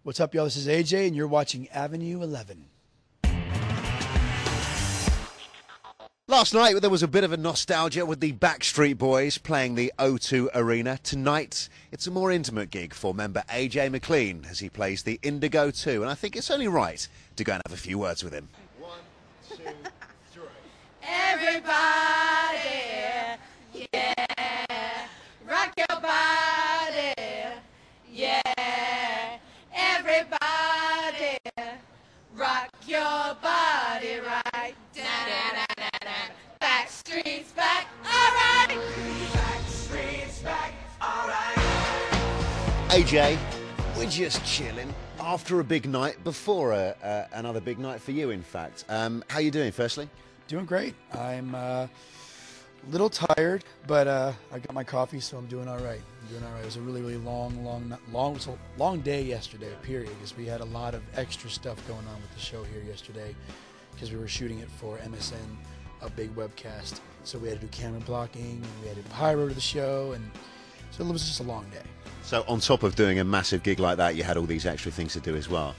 What's up, y'all? This is AJ, and you're watching Avenue 11. Last night there was a bit of a nostalgia with the Backstreet Boys playing the O2 Arena. Tonight it's a more intimate gig for member AJ McLean as he plays the IndigO2, and I think it's only right to go and have a few words with him. 1, 2, 3. Everybody, yeah, rock your body, yeah, everybody, rock your body right. Backstreet's back, alright. Backstreet's back, alright. AJ, we're just chilling after a big night, before another big night for you, in fact. How you doing, firstly? Doing great. I'm a little tired, but I got my coffee, so I'm doing all right. It was a really, really long day yesterday, period, because we had a lot of extra stuff going on with the show here yesterday, because we were shooting it for MSN, a big webcast. So we had to do camera blocking, and we had to pyro to the show, and so it was just a long day. So on top of doing a massive gig like that, you had all these extra things to do as well.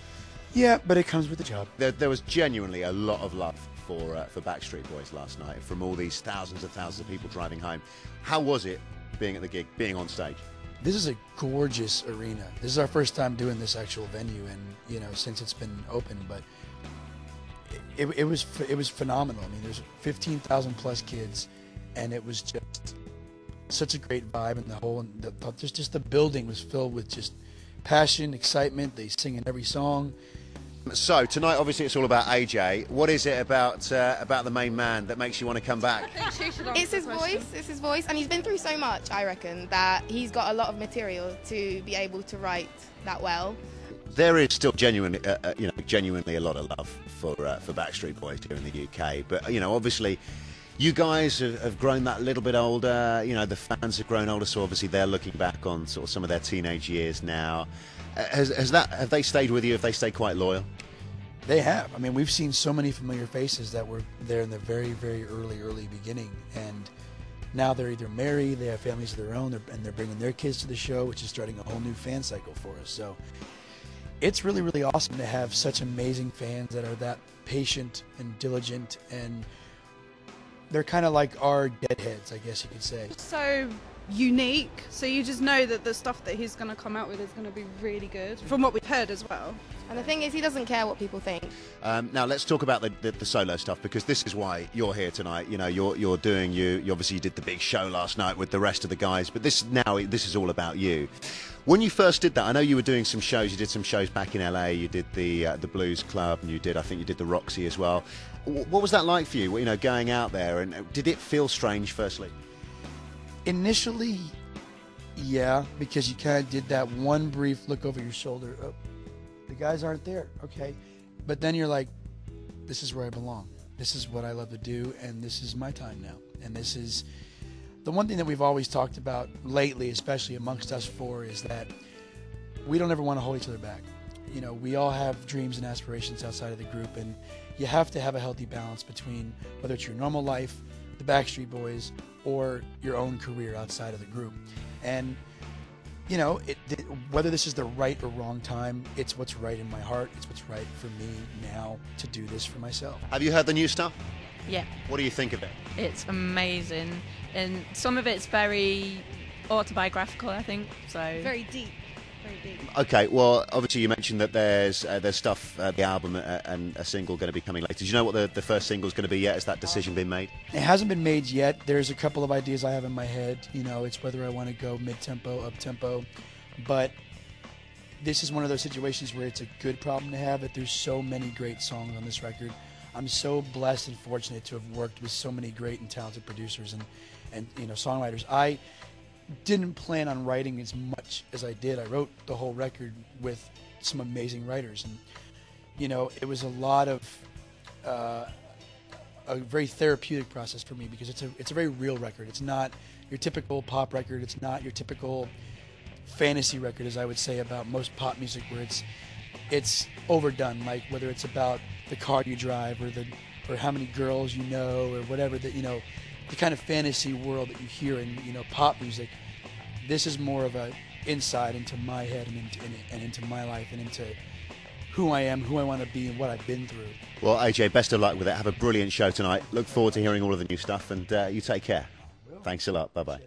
Yeah, but it comes with the job. There was genuinely a lot of love for Backstreet Boys last night from all these thousands of people driving home. How was it being at the gig, being on stage? This is a gorgeous arena. This is our first time doing this actual venue, and since it's been open, but it was phenomenal. I mean, there's 15,000 plus kids, and it was just such a great vibe, and just the building was filled with just passion, excitement. They sing in every song. So tonight, obviously, it's all about AJ. What is it about the main man that makes you want to come back? It's his voice. It's his voice, and he's been through so much. I reckon that he's got a lot of material to be able to write that well. There is still genuinely a lot of love for Backstreet Boys here in the UK. But obviously, you guys have grown that little bit older. The fans have grown older, so obviously they're looking back on sort of some of their teenage years now. Have they stayed with you? Have they stayed quite loyal? They have. I mean, we've seen so many familiar faces that were there in the very, very early beginning, and now they're either married, they have families of their own, and they're bringing their kids to the show, which is starting a whole new fan cycle for us. So it's really, really awesome to have such amazing fans that are that patient and diligent, and they're kind of like our deadheads, I guess you could say. So unique, so you just know that the stuff that he's going to come out with is going to be really good, from what we've heard as well. And the thing is, he doesn't care what people think. Now let's talk about the solo stuff, because this is why you're here tonight. You're doing you obviously did the big show last night with the rest of the guys, but this is all about you. When you first did that, I know you were doing some shows. You did some shows back in LA. You did the Blues Club, and I think you did the Roxy as well. What was that like for you? Going out there, and did it feel strange firstly? Initially, yeah, because you kind of did that one brief look over your shoulder. Oh, the guys aren't there. Okay. But then you're like, this is where I belong. This is what I love to do, and this is my time now. And this is the one thing that we've always talked about lately, especially amongst us four, is that we don't ever want to hold each other back. We all have dreams and aspirations outside of the group, and you have to have a healthy balance between whether it's your normal life, the Backstreet Boys, or your own career outside of the group. And whether this is the right or wrong time, it's what's right in my heart. It's what's right for me now to do this for myself. Have you heard the new stuff? Yeah. What do you think of it? It's amazing, and some of it's very autobiographical, I think. So Very deep. Okay, well, obviously you mentioned that there's stuff, the album and a single going to be coming later. Do you know what the first single is going to be yet? Has that decision been made? It hasn't been made yet. There's a couple of ideas I have in my head. It's whether I want to go mid-tempo, up-tempo. But this is one of those situations where it's a good problem to have, that there's so many great songs on this record. I'm so blessed and fortunate to have worked with so many great and talented producers and songwriters. I didn't plan on writing as much as I did. I wrote the whole record with some amazing writers, and it was a lot of a very therapeutic process for me, because it's a very real record. It's not your typical pop record. It's not your typical fantasy record, as I would say about most pop music, where it's overdone, like whether it's about the car you drive or how many girls you know or whatever, that the kind of fantasy world that you hear in pop music. This is more of a inside into my head and into my life and into who I am, who I want to be, and what I've been through. Well, AJ, best of luck with it. Have a brilliant show tonight. Look forward to hearing all of the new stuff, and you take care. Thanks a lot. Bye-bye.